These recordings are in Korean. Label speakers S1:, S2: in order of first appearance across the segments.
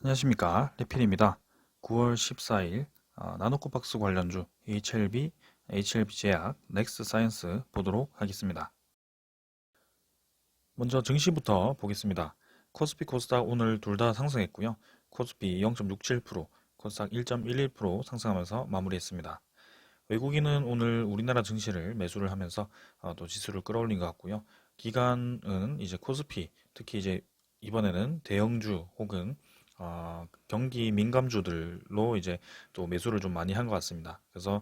S1: 안녕하십니까, 레필입니다. 9월 14일 나노코박스 관련주 HLB 제약, 넥스사이언스 보도록 하겠습니다. 먼저 증시부터 보겠습니다. 코스피 코스닥 오늘 둘 다 상승했고요. 코스피 0.67%, 코스닥 1.11% 상승하면서 마무리했습니다. 외국인은 오늘 우리나라 증시를 매수를 하면서 또 지수를 끌어올린 것 같고요. 기관은 이제 코스피, 특히 이제 이번에는 대형주 혹은 경기 민감주들로 이제 또 매수를 좀 많이 한 것 같습니다. 그래서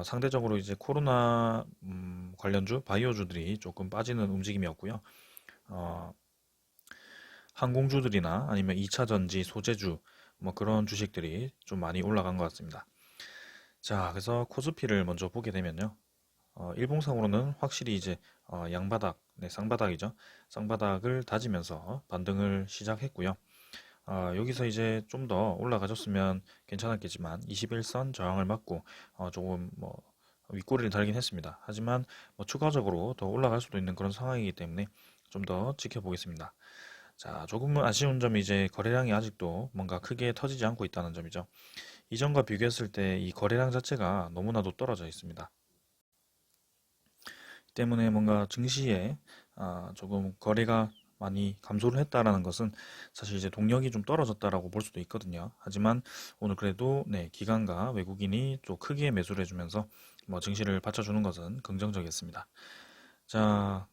S1: 상대적으로 이제 코로나 관련주, 바이오주들이 조금 빠지는 움직임이었고요. 어, 항공주들이나 아니면 2차 전지, 소재주 뭐 그런 주식들이 좀 많이 올라간 것 같습니다. 자, 그래서 코스피를 먼저 보게 되면요. 일봉상으로는 확실히 이제 양바닥, 네, 쌍바닥이죠. 쌍바닥을 다지면서 반등을 시작했고요. 여기서 이제 좀 더 올라가줬으면 괜찮았겠지만 21선 저항을 맞고 조금 뭐 윗꼬리를 달긴 했습니다. 하지만 뭐 추가적으로 더 올라갈 수도 있는 그런 상황이기 때문에 좀 더 지켜보겠습니다. 자, 조금은 아쉬운 점이 이제 거래량이 아직도 뭔가 크게 터지지 않고 있다는 점이죠. 이전과 비교했을 때 이 거래량 자체가 너무나도 떨어져 있습니다. 때문에 뭔가 증시에 조금 거래가 많이 감소를 했다라는 것은 사실 이제 동력이 좀 떨어졌다라고 볼 수도 있거든요. 하지만 오늘 그래도 네, 기관과 외국인이 또 크게 매수를 해주면서 뭐 증시를 받쳐주는 것은 긍정적이었습니다. 자,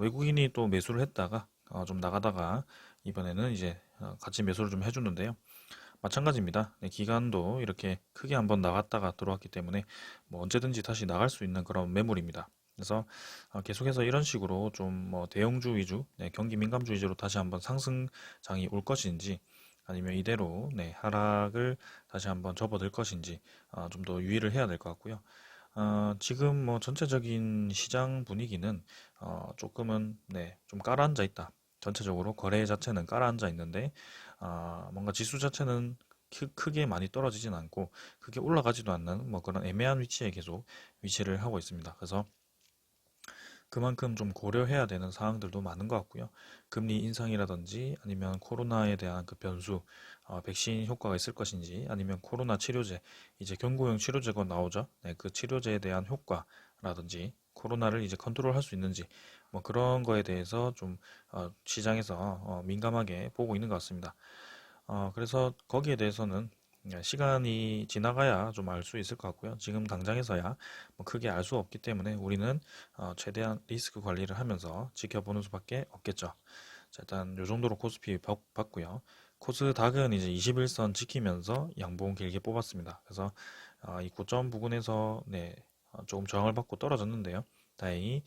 S1: 외국인이 또 매수를 했다가 좀 나가다가 이번에는 이제 같이 매수를 좀 해주는데요. 마찬가지입니다. 네, 기관도 이렇게 크게 한번 나갔다가 들어왔기 때문에 뭐 언제든지 다시 나갈 수 있는 그런 매물입니다. 그래서 계속해서 이런 식으로 좀 뭐 대형주 위주, 네, 경기 민감주 위주로 다시 한번 상승장이 올 것인지 아니면 이대로 네, 하락을 다시 한번 접어들 것인지 좀 더 유의를 해야 될 것 같고요. 지금 뭐 전체적인 시장 분위기는 조금은 네, 좀 깔아앉아 있다. 전체적으로 거래 자체는 깔아앉아 있는데 뭔가 지수 자체는 크게 많이 떨어지진 않고 크게 올라가지도 않는 뭐 그런 애매한 위치에 계속 위치를 하고 있습니다. 그래서 그만큼 좀 고려해야 되는 사항들도 많은 것 같고요. 금리 인상이라든지 아니면 코로나에 대한 그 변수, 백신 효과가 있을 것인지 아니면 코로나 치료제, 이제 경구용 치료제가 나오죠. 네, 그 치료제에 대한 효과라든지 코로나를 이제 컨트롤할 수 있는지 뭐 그런 거에 대해서 좀 시장에서 민감하게 보고 있는 것 같습니다. 그래서 거기에 대해서는 시간이 지나가야 좀 알 수 있을 것 같고요. 지금 당장에서야 뭐 크게 알 수 없기 때문에 우리는 최대한 리스크 관리를 하면서 지켜보는 수밖에 없겠죠. 자, 일단 요 정도로 코스피 봤고요. 코스닥은 이제 21선 지키면서 양봉 길게 뽑았습니다. 그래서 이 고점 부근에서 네, 조금 저항을 받고 떨어졌는데요. 다행히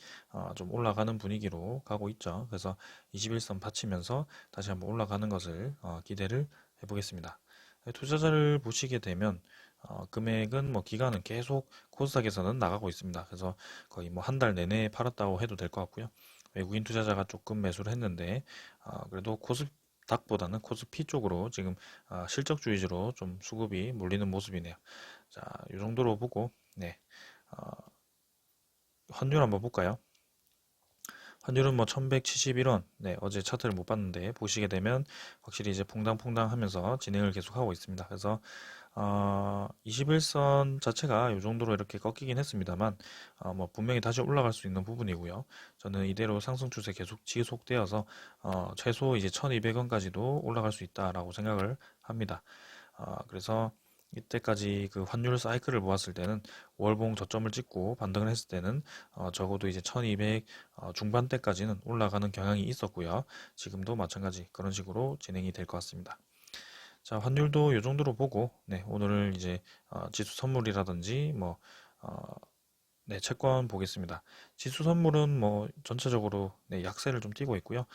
S1: 좀 올라가는 분위기로 가고 있죠. 그래서 21선 받치면서 다시 한번 올라가는 것을 기대를 해보겠습니다. 투자자를 보시게 되면 금액은 뭐 기간은 계속 코스닥에서는 나가고 있습니다. 그래서 거의 뭐 한 달 내내 팔았다고 해도 될 것 같고요. 외국인 투자자가 조금 매수를 했는데 그래도 코스닥보다는 코스피 쪽으로 지금 실적주 위주로 좀 수급이 몰리는 모습이네요. 자, 이 정도로 보고 네, 어, 환율 한번 볼까요? 환율은 뭐 1171원. 네, 어제 차트를 못 봤는데 보시게 되면 확실히 이제 퐁당퐁당 하면서 진행을 계속하고 있습니다. 그래서 21선 자체가 이 정도로 이렇게 꺾이긴 했습니다만 뭐 분명히 다시 올라갈 수 있는 부분이고요. 저는 이대로 상승 추세 계속 지속되어서 최소 이제 1200원까지도 올라갈 수 있다라고 생각을 합니다. 그래서 이때까지 그 환율 사이클을 보았을 때는 월봉 저점을 찍고 반등을 했을 때는 적어도 이제 1200 중반대까지는 올라가는 경향이 있었고요. 지금도 마찬가지 그런 식으로 진행이 될 것 같습니다. 자, 환율도 이 정도로 보고 네, 오늘 이제 지수 선물이라든지 뭐 네, 채권 보겠습니다. 지수 선물은 뭐 전체적으로 네, 약세를 좀 띠고 있고요.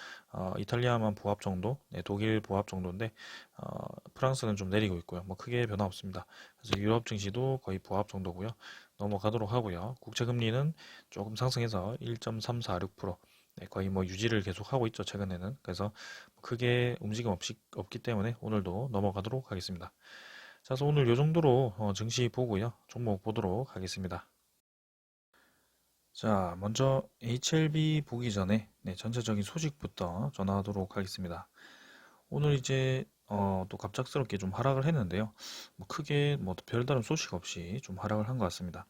S1: 이탈리아만 보합 정도, 네, 독일 보합 정도인데 프랑스는 좀 내리고 있고요. 뭐 크게 변화 없습니다. 그래서 유럽 증시도 거의 보합 정도고요. 넘어가도록 하고요. 국채 금리는 조금 상승해서 1.346%, 네, 거의 뭐 유지를 계속 하고 있죠. 최근에는. 그래서 크게 움직임 없기 때문에 오늘도 넘어가도록 하겠습니다. 자, 그래서 오늘 이 정도로 증시 보고요. 종목 보도록 하겠습니다. 자, 먼저 HLB 보기 전에 네, 전체적인 소식부터 전하도록 하겠습니다. 오늘 이제 또 갑작스럽게 좀 하락을 했는데요. 뭐 크게 뭐 별다른 소식 없이 좀 하락을 한 것 같습니다.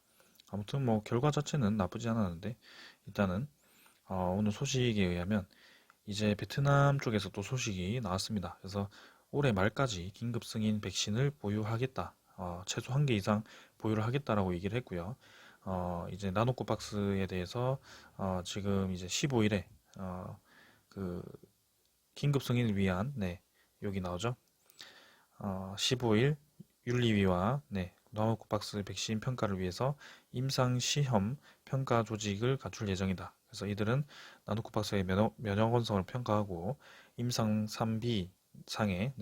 S1: 아무튼 뭐 결과 자체는 나쁘지 않았는데 일단은 오늘 소식에 의하면 이제 베트남 쪽에서 또 소식이 나왔습니다. 그래서 올해 말까지 긴급 승인 백신을 보유하겠다. 최소 1개 이상 보유를 하겠다라고 얘기를 했고요. 이제 나노코박스에 대해서 지금 이제 15일에 그 긴급 승인을 위한 여기 나오죠. 15일 윤리위와 나노코박스 백신 평가를 위해서 임상시험 평가 조직을 갖출 예정이다. 그래서 이들은 나노코박스의 면역 원성을 평가하고 임상 3B 상의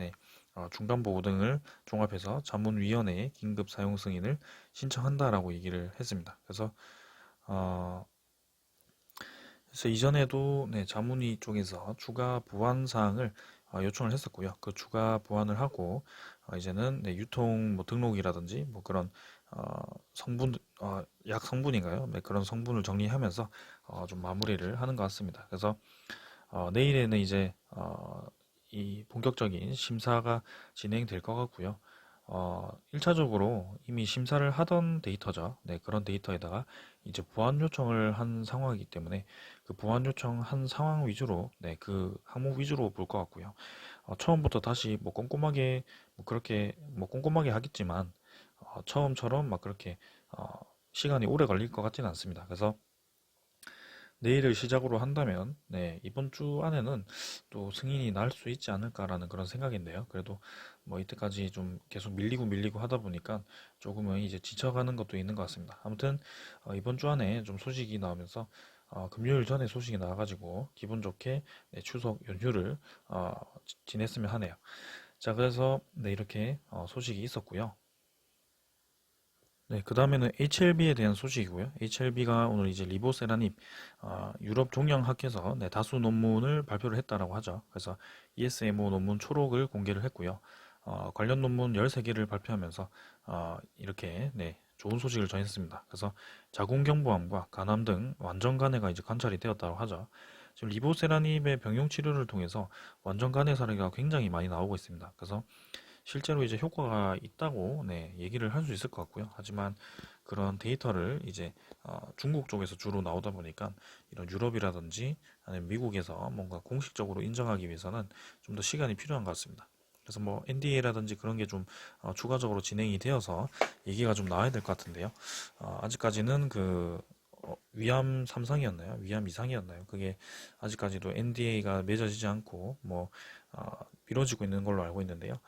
S1: 중간 보고 등을 종합해서 자문위원회에 긴급 사용 승인을 신청한다라고 얘기를 했습니다. 어, 그래서 이전에도 자문위 쪽에서 추가 보완 사항을 요청을 했었고요. 그 추가 보완을 하고 이제는 유통 뭐 등록이라든지 뭐 그런 어, 성분 약 성분인가요? 그런 성분을 정리하면서 좀 마무리를 하는 것 같습니다. 그래서 내일에는 이제 이 본격적인 심사가 진행될 것 같고요. 1차적으로 이미 심사를 하던 데이터죠. 그런 데이터에다가 이제 보완 요청을 한 상황이기 때문에 그 보완 요청한 상황 위주로, 그 항목 위주로 볼 것 같고요. 처음부터 다시 뭐 꼼꼼하게, 뭐 그렇게, 뭐 꼼꼼하게 하겠지만, 처음처럼 막 그렇게, 시간이 오래 걸릴 것 같지는 않습니다. 그래서 내일을 시작으로 한다면, 이번 주 안에는 또 승인이 날 수 있지 않을까라는 그런 생각인데요. 그래도 뭐 이때까지 좀 계속 밀리고 하다 보니까 조금은 이제 지쳐가는 것도 있는 것 같습니다. 아무튼 이번 주 안에 좀 소식이 나오면서 금요일 전에 소식이 나와가지고 기분 좋게 추석 연휴를 지냈으면 하네요. 자, 그래서 이렇게 소식이 있었고요. 그 다음에는 HLB에 대한 소식이고요. HLB가 오늘 이제 리보세라닙 유럽 종양학회에서 다수 논문을 발표를 했다라고 하죠. 그래서 ESMO 논문 초록을 공개를 했고요. 관련 논문 13개를 발표하면서 이렇게 좋은 소식을 전했습니다. 그래서 자궁경부암과 간암 등 완전 간해가 이제 관찰이 되었다고 하죠. 지금 리보세라닙의 병용 치료를 통해서 완전 간해 사례가 굉장히 많이 나오고 있습니다. 그래서 실제로 이제 효과가 있다고 얘기를 할 수 있을 것 같고요. 하지만 그런 데이터를 이제 중국 쪽에서 주로 나오다 보니까 이런 유럽이라든지 아니면 미국에서 뭔가 공식적으로 인정하기 위해서는 좀 더 시간이 필요한 것 같습니다. 그래서 뭐 NDA라든지 그런 게 좀 추가적으로 진행이 되어서 얘기가 좀 나와야 될 것 같은데요. 아직까지는 그 위암 3상이었나요? 위암 2상이었나요? 그게 아직까지도 NDA가 맺어지지 않고 뭐 미뤄지고 있는 걸로 알고 있는데요.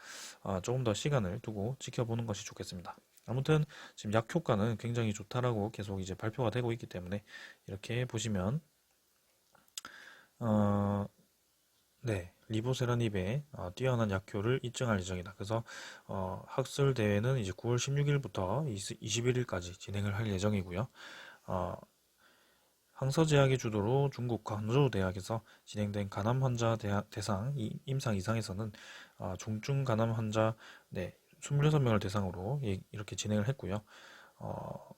S1: 조금 더 시간을 두고 지켜보는 것이 좋겠습니다. 아무튼 지금 약 효과는 굉장히 좋다라고 계속 이제 발표가 되고 있기 때문에 이렇게 보시면 어, 리보세라닙의 뛰어난 약효를 입증할 예정이다. 그래서 학술 대회는 이제 9월 16일부터 21일까지 진행을 할 예정이고요. 어, 항서제약의 주도로 중국 광저우 대학에서 진행된 간암 환자 대상 임상 이상에서는 중증 간암 환자 26명을 대상으로 이렇게 진행을 했고요. 어,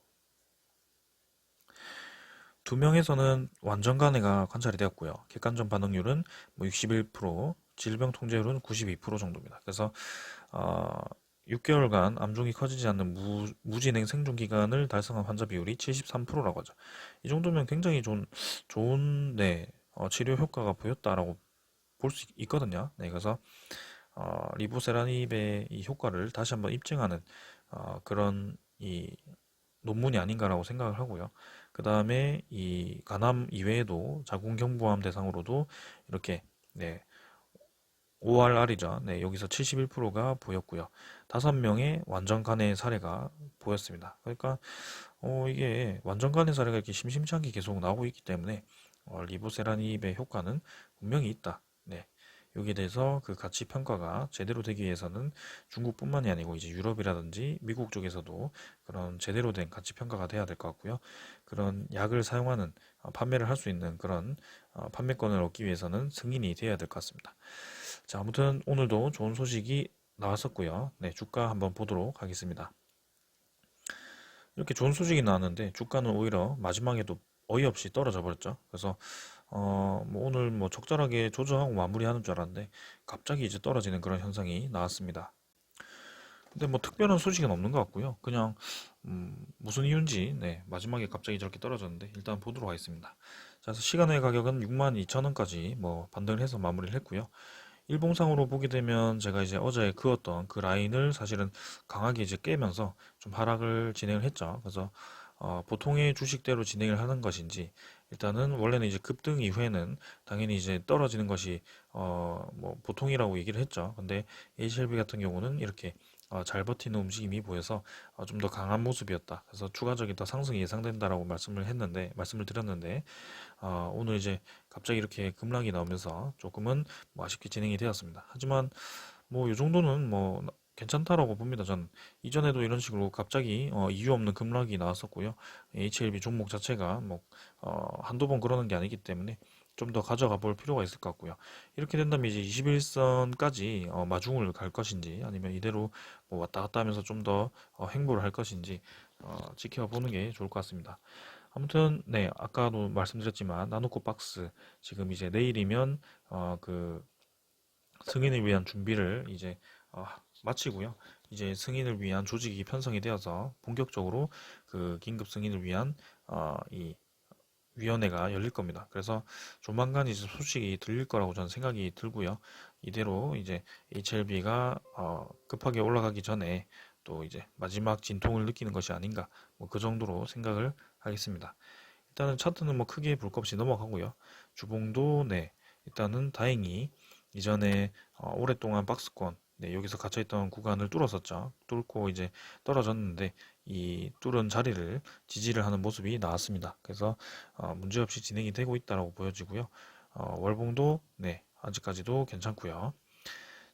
S1: 2명에서는 완전 간해가 관찰이 되었고요. 객관전 반응률은 뭐 61%, 질병 통제율은 92% 정도입니다. 그래서 6개월간 암종이 커지지 않는 무진행 생존 기간을 달성한 환자 비율이 73%라고 하죠. 이 정도면 굉장히 좋은 치료 효과가 보였다라고 볼 수 있거든요. 그래서 리보세라닙의 이 효과를 다시 한번 입증하는 그런 이 논문이 아닌가라고 생각을 하고요. 그 다음에 이 간암 이외에도 자궁경부암 대상으로도 이렇게 ORR이죠. 여기서 71%가 보였고요. 5명의 완전 간해 사례가 보였습니다. 그러니까 이게 완전 간해 사례가 이렇게 심심치 않게 계속 나오고 있기 때문에 리보세라닙의 효과는 분명히 있다. 여기에 대해서 그 가치 평가가 제대로 되기 위해서는 중국뿐만이 아니고 이제 유럽이라든지 미국 쪽에서도 그런 제대로 된 가치 평가가 돼야 될 것 같고요. 그런 약을 사용하는 판매를 할 수 있는 그런 판매권을 얻기 위해서는 승인이 돼야 될 것 같습니다. 자, 아무튼 오늘도 좋은 소식이 나왔었고요. 주가 한번 보도록 하겠습니다. 이렇게 좋은 소식이 나왔는데 주가는 오히려 마지막에도 어이없이 떨어져 버렸죠. 그래서 뭐 오늘 뭐 적절하게 조정하고 마무리하는 줄 알았는데 갑자기 이제 떨어지는 그런 현상이 나왔습니다. 근데 뭐 특별한 소식은 없는 것 같고요. 그냥 무슨 이유인지 네, 마지막에 갑자기 저렇게 떨어졌는데 일단 보도록 하겠습니다. 자, 그래서 시간의 가격은 62,000원까지 뭐 반등을 해서 마무리를 했고요. 일봉상으로 보게 되면 제가 이제 어제 그었던 그 라인을 사실은 강하게 이제 깨면서 좀 하락을 진행을 했죠. 그래서 보통의 주식대로 진행을 하는 것인지 일단은 원래는 이제 급등 이후에는 당연히 이제 떨어지는 것이 뭐 보통이라고 얘기를 했죠. 근데 HLB 같은 경우는 이렇게 잘 버티는 움직임이 보여서 좀 더 강한 모습이었다. 그래서 추가적인 더 상승이 예상된다라고 말씀을 드렸는데 오늘 이제 갑자기 이렇게 급락이 나오면서 조금은 뭐 아쉽게 진행이 되었습니다. 하지만 뭐 이 정도는 뭐 괜찮다라고 봅니다. 저는 이전에도 이런 식으로 갑자기 이유 없는 급락이 나왔었고요. HLB 종목 자체가 뭐 한두 번 그러는 게 아니기 때문에 좀 더 가져가 볼 필요가 있을 것 같고요. 이렇게 된다면 이제 21선까지 마중을 갈 것인지 아니면 이대로 뭐 왔다 갔다 하면서 좀 더 횡보를 할 것인지 지켜보는 게 좋을 것 같습니다. 아무튼 네, 아까도 말씀드렸지만 나노코 박스 지금 이제 내일이면 그 승인을 위한 준비를 이제 마치고요. 이제 승인을 위한 조직이 편성이 되어서 본격적으로 그 긴급 승인을 위한 이 위원회가 열릴 겁니다. 그래서 조만간 이제 소식이 들릴 거라고 저는 생각이 들고요. 이대로 이제 HLB가 급하게 올라가기 전에 또 이제 마지막 진통을 느끼는 것이 아닌가 뭐 그 정도로 생각을 하겠습니다. 일단은 차트는 뭐 크게 볼 것 없이 넘어가고요. 주봉도 네 일단은 다행히 이전에 오랫동안 박스권 네, 여기서 갇혀있던 구간을 뚫었었죠. 뚫고 이제 떨어졌는데 이 뚫은 자리를 지지를 하는 모습이 나왔습니다. 그래서 문제없이 진행이 되고 있다라고 보여지고요. 월봉도 네 아직까지도 괜찮고요.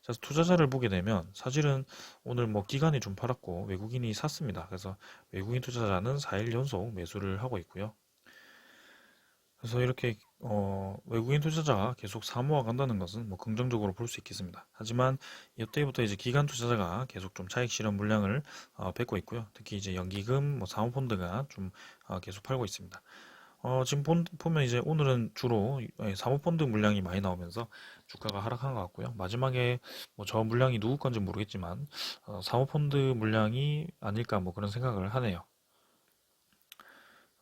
S1: 자, 투자자를 보게 되면 사실은 오늘 뭐 기관이 좀 팔았고 외국인이 샀습니다. 그래서 외국인 투자자는 4일 연속 매수를 하고 있고요. 그래서 이렇게 외국인 투자자가 계속 사모아 간다는 것은 뭐 긍정적으로 볼 수 있겠습니다. 하지만 이때부터 이제 기관 투자자가 계속 좀 차익 실현 물량을 뱉고 있고요. 특히 이제 연기금, 뭐 사모펀드가 좀 계속 팔고 있습니다. 지금 보면 이제 오늘은 주로 사모펀드 물량이 많이 나오면서 주가가 하락한 것 같고요. 마지막에 뭐 저 물량이 누구 건지 모르겠지만 사모펀드 물량이 아닐까 뭐 그런 생각을 하네요.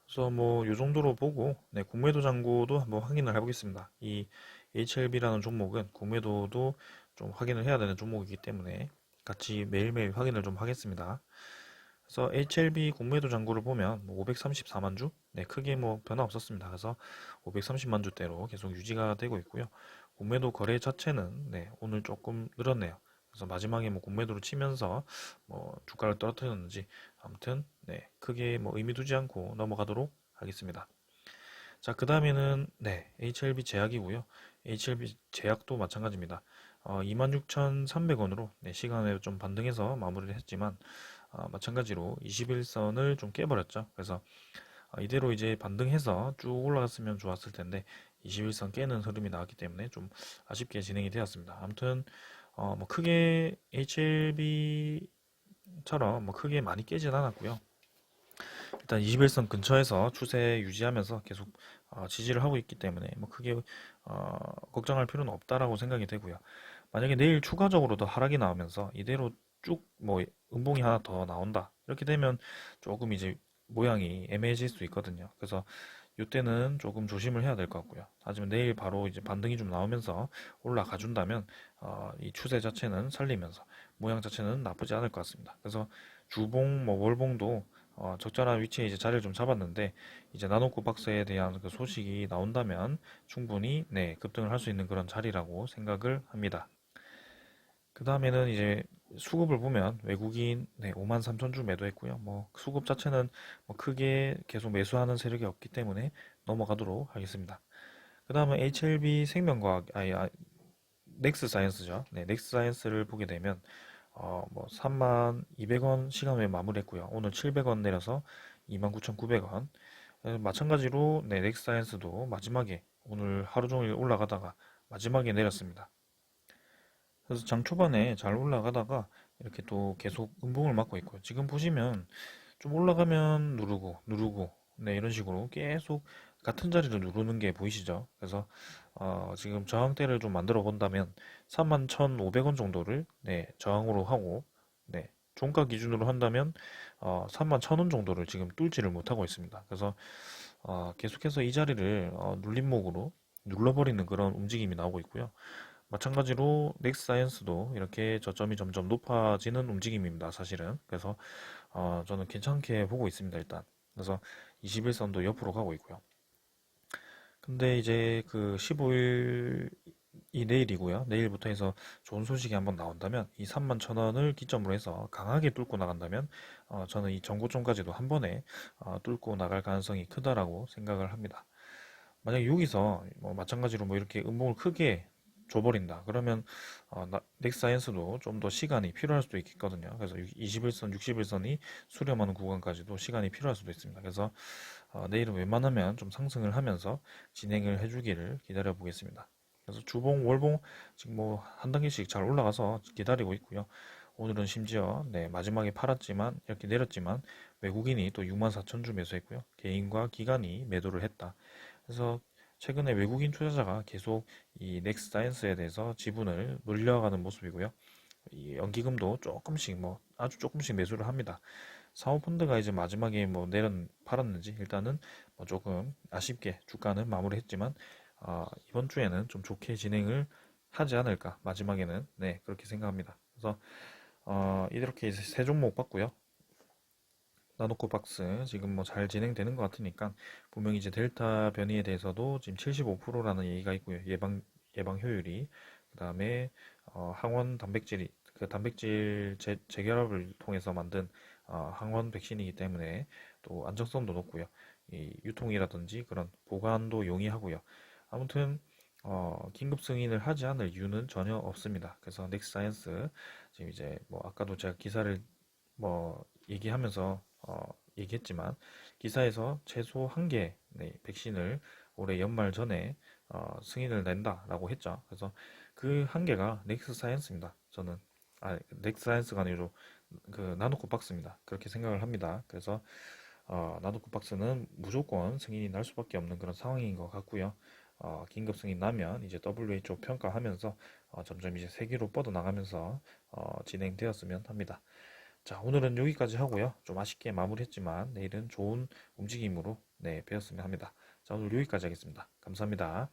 S1: 그래서 뭐 요 정도로 보고 네, 공매도 잔고도 한번 확인을 해보겠습니다. 이 HLB라는 종목은 공매도도 좀 확인을 해야 되는 종목이기 때문에 같이 매일매일 확인을 좀 하겠습니다. 그래서 HLB 공매도 잔고를 보면 뭐 534만 주, 네, 크게 뭐 변화 없었습니다. 그래서 530만 주대로 계속 유지가 되고 있고요. 공매도 거래 자체는 네, 오늘 조금 늘었네요. 그래서 마지막에 뭐 공매도를 치면서 뭐 주가를 떨어뜨렸는지 아무튼 네, 크게 뭐 의미 두지 않고 넘어가도록 하겠습니다. 자, 그 다음에는 네, HLB 제약이고요. HLB 제약도 마찬가지입니다. 26,300원으로 네, 시간에 좀 반등해서 마무리를 했지만 마찬가지로 21선을 좀 깨버렸죠. 그래서 이대로 이제 반등해서 쭉 올라갔으면 좋았을 텐데 21선 깨는 흐름이 나왔기 때문에 좀 아쉽게 진행이 되었습니다. 아무튼 뭐 크게 HLB처럼 뭐 크게 많이 깨진 않았고요. 일단 21선 근처에서 추세 유지하면서 계속 지지를 하고 있기 때문에 뭐 크게 걱정할 필요는 없다라고 생각이 되고요. 만약에 내일 추가적으로 더 하락이 나오면서 이대로 쭉 뭐 음봉이 하나 더 나온다 이렇게 되면 조금 이제 모양이 애매해질 수 있거든요. 그래서 이때는 조금 조심을 해야 될 것 같고요. 하지만 내일 바로 이제 반등이 좀 나오면서 올라가 준다면 이 추세 자체는 살리면서 모양 자체는 나쁘지 않을 것 같습니다. 그래서 주봉, 뭐 월봉도 적절한 위치에 이제 자리를 좀 잡았는데 이제 나노코 박스에 대한 그 소식이 나온다면 충분히 네, 급등을 할 수 있는 그런 자리라고 생각을 합니다. 그 다음에는 이제 수급을 보면 외국인 네, 5만 3천 주 매도했고요. 뭐 수급 자체는 뭐 크게 계속 매수하는 세력이 없기 때문에 넘어가도록 하겠습니다. 그 다음은 HLB 생명과학 넥스 사이언스죠. 네, 넥스 사이언스를 보게 되면 뭐 3만 200원 시간 외에 마무리했고요. 오늘 700원 내려서 29,900원. 마찬가지로 네, 넥스 사이언스도 마지막에 오늘 하루 종일 올라가다가 마지막에 내렸습니다. 그래서 장 초반에 잘 올라가다가 이렇게 또 계속 음봉을 맞고 있고요. 지금 보시면 좀 올라가면 누르고 누르고 네, 이런 식으로 계속 같은 자리를 누르는 게 보이시죠? 그래서 지금 저항대를 좀 만들어 본다면 31,500원 정도를 네, 저항으로 하고 네, 종가 기준으로 한다면 31,000원 정도를 지금 뚫지를 못하고 있습니다. 그래서 계속해서 이 자리를 눌림목으로 눌러버리는 그런 움직임이 나오고 있고요. 마찬가지로 넥사이언스도 이렇게 저점이 점점 높아지는 움직임입니다. 사실은. 그래서 저는 괜찮게 보고 있습니다. 일단. 그래서 21선도 옆으로 가고 있고요. 근데 이제 그 15일이 내일이고요. 내일부터 해서 좋은 소식이 한번 나온다면 이 31,000원을 기점으로 해서 강하게 뚫고 나간다면 저는 이 전고점까지도 한 번에 뚫고 나갈 가능성이 크다라고 생각을 합니다. 만약 여기서 뭐 마찬가지로 뭐 이렇게 음봉을 크게 줘버린다. 그러면 넥사이언스도 좀 더 시간이 필요할 수도 있겠거든요. 그래서 21선, 61선이 수렴하는 구간까지도 시간이 필요할 수도 있습니다. 그래서 내일은 웬만하면 좀 상승을 하면서 진행을 해주기를 기다려 보겠습니다. 그래서 주봉, 월봉 지금 뭐 한 단계씩 잘 올라가서 기다리고 있고요. 오늘은 심지어 네, 마지막에 팔았지만 이렇게 내렸지만 외국인이 또 64,000주 매수했고요. 개인과 기관이 매도를 했다. 그래서 최근에 외국인 투자자가 계속 이 넥스사이언스에 대해서 지분을 늘려가는 모습이고요. 이 연기금도 조금씩 뭐 아주 조금씩 매수를 합니다. 사모펀드가 이제 마지막에 뭐 팔았는지 일단은 뭐 조금 아쉽게 주가는 마무리했지만 이번 주에는 좀 좋게 진행을 하지 않을까 마지막에는 네 그렇게 생각합니다. 그래서 이렇게 이제 세 종목 봤고요. 나노코 박스 지금 뭐 잘 진행되는 것 같으니까 분명히 이제 델타 변이에 대해서도 지금 75%라는 얘기가 있고요. 예방 효율이 그다음에 항원 단백질이 그 단백질 재결합을 통해서 만든 항원 백신이기 때문에 또 안정성도 높고요. 이 유통이라든지 그런 보관도 용이하고요. 아무튼 긴급 승인을 하지 않을 이유는 전혀 없습니다. 그래서 넥스사이언스 지금 이제 뭐 아까도 제가 기사를 뭐 얘기하면서 얘기했지만 기사에서 최소 한 개 백신을 올해 연말 전에 승인을 낸다라고 했죠. 그래서 그 한 개가 넥스 사이언스입니다. 저는 넥스 사이언스가 아니고 그 나노코 박스입니다. 그렇게 생각을 합니다. 그래서 나노코 박스는 무조건 승인이 날 수밖에 없는 그런 상황인 것 같고요. 긴급 승인 나면 이제 WHO 평가하면서 점점 이제 세계로 뻗어나가면서 진행되었으면 합니다. 자, 오늘은 여기까지 하고요. 좀 아쉽게 마무리했지만 내일은 좋은 움직임으로 네, 배웠으면 합니다. 자, 오늘 여기까지 하겠습니다. 감사합니다.